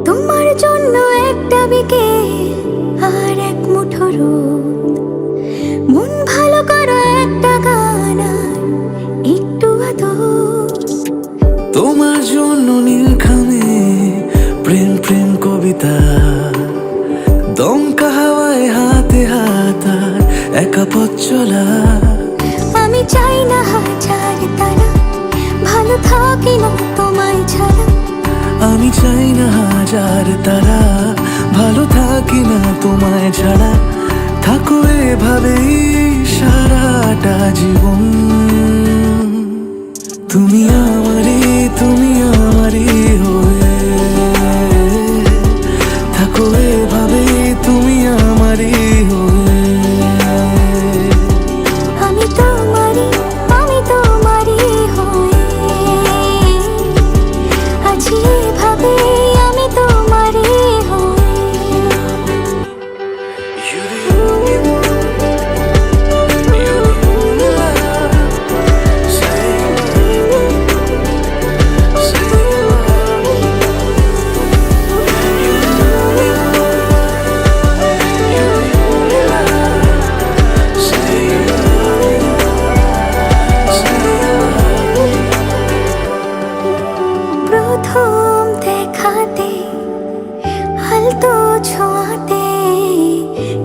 তোমার জন্য একটা বিকেল আর এক মুঠো রোদ, মন ভালো করো একটা গান আর একটু আদর। তোমার জন্য নীলখামে প্রেম প্রেম কবিতা, দমকা হাওয়ায় হাতে হাত আর একা পথ চলা। আমি চাই না হাজার তারা, ভালো থাকি না তোমায় ছাড়া। আমি চাই না হাজার তারা, ভালো থাকি না তোমায় ছাড়া। থাকো এভাবেই সারাটা জীবন। তুমি আমারই, তুমি আমারই হয়ে থাকো এভাবেই, তুমি আমারই হয়ে। আমি তোমারই, আমি তোমারই হয়ে আছি এভাবে, আমি তোমারই হয়ে। প্রথম দেখাতে হালতো ছোঁয়াতে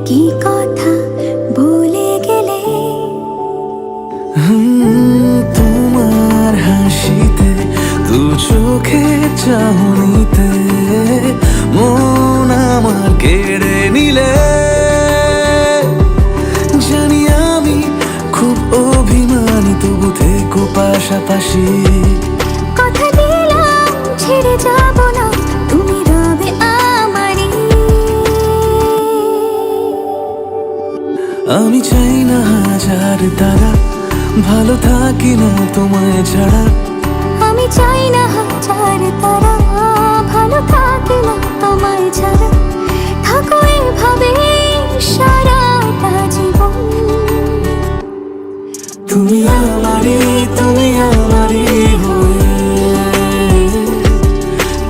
কি কথা বলে গেলে। তোমার হাসিতে, দু চোখে চাহনিতে মন আমার কেড়ে নিলে। জানি আমি খুব অভিমানী, তবু থেকো পাশাপাশি। কথা দিলাম ছেড়ে যাব না, তুমি রবে আমারই। আমি চাই না হাজার তারা, ভালো থাকি না তোমায় ছাড়া। আমি চাই না হাজার তারা, ভালো থাকি না তোমায় ছাড়া। থাকো এভাবে সারাটা জীবন। তুমি আমারই, তুমি আমারই হয়ে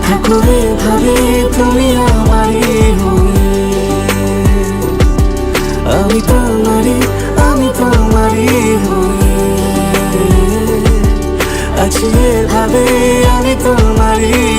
থাকো এভাবে, তুমি আমারই হয়ে। আমি তোমারই, আমি তোমারই হয়ে আছি এভাবে, আমি তোমারই।